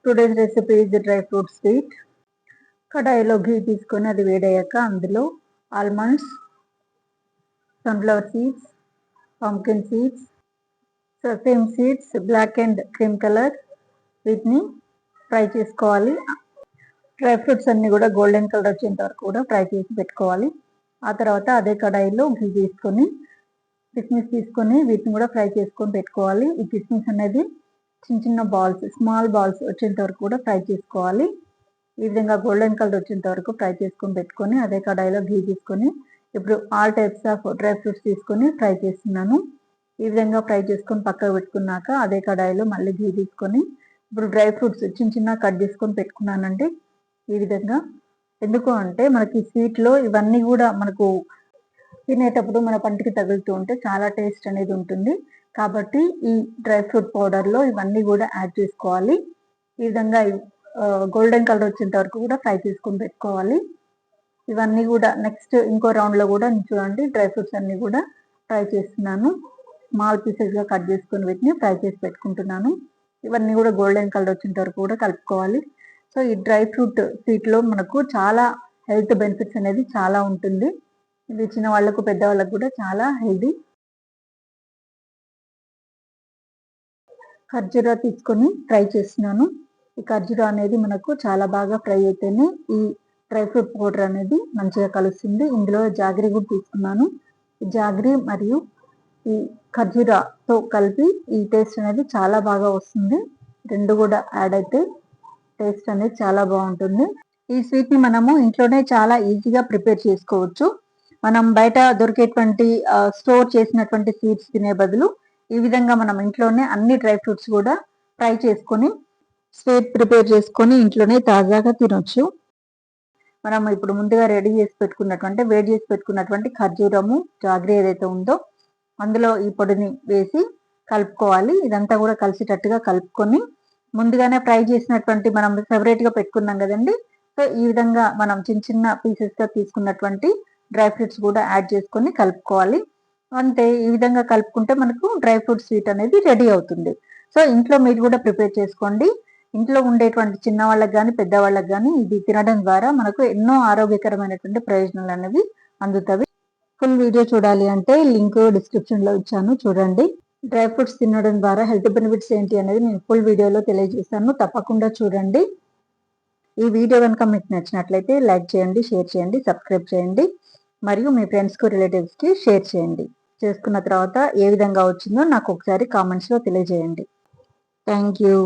Today's recipe is dry fruit sweet. కడాయిలో ఘీ తీసుకొని అది వేడయ్యాక అందులో almonds, sunflower seeds, pumpkin seeds, sesame seeds, black and cream colour వీటిని ఫ్రై చేసుకోవాలి. డ్రై ఫ్రూట్స్ అన్ని కూడా గోల్డెన్ కలర్ వచ్చేంత వరకు కూడా ఫ్రై చేసి పెట్టుకోవాలి. ఆ తర్వాత అదే కడాయిలో ఘీ తీసుకొని కిస్మిస్ తీసుకొని వీటిని కూడా ఫ్రై చేసుకొని పెట్టుకోవాలి. ఈ కిస్మిస్ అనేది చిన్న చిన్న బాల్స్, స్మాల్ బాల్స్ వచ్చేంత వరకు కూడా ఫ్రై చేసుకోవాలి. ఈ విధంగా గోల్డెన్ కలర్ వచ్చేంత వరకు ఫ్రై చేసుకొని పెట్టుకొని అదే కడాయిలో ఘీ తీసుకొని ఇప్పుడు all types of dry fruits తీసుకొని ఫ్రై చేస్తున్నాను. ఈ విధంగా ఫ్రై చేసుకొని పక్కకు పెట్టుకున్నాక అదే కడాయిలో మళ్ళీ ఘీ తీసుకొని ఇప్పుడు డ్రై ఫ్రూట్స్ చిన్న చిన్న కట్ చేసుకొని పెట్టుకున్నానండి. ఈ విధంగా ఎందుకు అంటే మనకి స్వీట్లో ఇవన్నీ కూడా మనకు తినేటప్పుడు మన పంటికి తగులుతూ ఉంటే చాలా టేస్ట్ అనేది ఉంటుంది. కాబట్టి ఈ డ్రై ఫ్రూట్ పౌడర్లో ఇవన్నీ కూడా యాడ్ చేసుకోవాలి. ఈ విధంగా గోల్డెన్ కలర్ వచ్చేంత వరకు కూడా ఫ్రై చేసుకొని పెట్టుకోవాలి. ఇవన్నీ కూడా నెక్స్ట్ ఇంకో రౌండ్లో కూడా చూడండి డ్రై ఫ్రూట్స్ అన్ని కూడా ఫ్రై చేస్తున్నాను. స్మాల్ పీసెస్గా కట్ చేసుకొని వీటిని ఫ్రై చేసి పెట్టుకుంటున్నాను. ఇవన్నీ కూడా గోల్డెన్ కలర్ వచ్చేంత వరకు కూడా కలుపుకోవాలి. సో ఈ డ్రై ఫ్రూట్ స్వీట్లో మనకు చాలా హెల్త్ బెనిఫిట్స్ అనేది చాలా ఉంటుంది. ఇది చిన్న వాళ్ళకు పెద్దవాళ్ళకు కూడా చాలా హెల్దీ. ఖర్జూరా తీసుకొని ఫ్రై చేస్తున్నాను. ఈ ఖర్జూరా అనేది మనకు చాలా బాగా ఫ్రై అయితేనే ఈ డ్రై ఫ్రూట్ పౌడర్ అనేది మంచిగా కలుస్తుంది. ఇందులో జాగరీ కూడా తీసుకున్నాను. ఈ జాగరీ మరియు ఈ ఖర్జూరాతో కలిపి ఈ టేస్ట్ అనేది చాలా బాగా వస్తుంది. రెండు కూడా యాడ్ అయితే టేస్ట్ అనేది చాలా బాగుంటుంది. ఈ స్వీట్ని మనము ఇంట్లోనే చాలా ఈజీగా ప్రిపేర్ చేసుకోవచ్చు. మనం బయట దొరికేటువంటి స్టోర్ చేసినటువంటి స్వీట్స్ తినే బదులు ఈ విధంగా మనం ఇంట్లోనే అన్ని డ్రై ఫ్రూట్స్ కూడా ఫ్రై చేసుకొని స్వీట్ ప్రిపేర్ చేసుకొని ఇంట్లోనే తాజాగా తినొచ్చు. మనం ఇప్పుడు ముందుగా రెడీ చేసి పెట్టుకున్నటువంటి వేడి చేసి పెట్టుకున్నటువంటి ఖర్జూరము జాగరీ ఏదైతే ఉందో అందులో ఈ పొడిని వేసి కలుపుకోవాలి. ఇదంతా కూడా కలిసేటట్టుగా కలుపుకొని ముందుగానే ఫ్రై చేసినటువంటి మనం సెపరేట్గా పెట్టుకున్నాం కదండి. సో ఈ విధంగా మనం చిన్న చిన్న పీసెస్గా తీసుకున్నటువంటి డ్రై ఫ్రూట్స్ కూడా యాడ్ చేసుకొని కలుపుకోవాలి. అంతే, ఈ విధంగా కలుపుకుంటే మనకు డ్రై ఫ్రూట్ స్వీట్ అనేది రెడీ అవుతుంది. సో ఇంట్లో మీరు కూడా ప్రిపేర్ చేసుకోండి. ఇంట్లో ఉండేటువంటి చిన్న వాళ్ళకి కానీ పెద్దవాళ్ళకి కానీ ఇది తినడం ద్వారా మనకు ఎన్నో ఆరోగ్యకరమైనటువంటి ప్రయోజనాలు అనేవి అందుతాయి. ఫుల్ వీడియో చూడాలి అంటే లింక్ డిస్క్రిప్షన్లో ఇచ్చాను, చూడండి. డ్రై ఫ్రూట్స్ తినడం ద్వారా హెల్త్ బెనిఫిట్స్ ఏంటి అనేది నేను ఫుల్ వీడియోలో తెలియజేస్తాను, తప్పకుండా చూడండి. ఈ వీడియో కనుక మీకు నచ్చినట్లయితే లైక్ చేయండి, షేర్ చేయండి, సబ్స్క్రైబ్ చేయండి మరియు మీ ఫ్రెండ్స్కి రిలేటివ్స్కి షేర్ చేయండి. చేసుకున్న తర్వాత ఏ విధంగా వచ్చిందో నాకు ఒకసారి కామెంట్స్లో తెలియజేయండి. Thank you.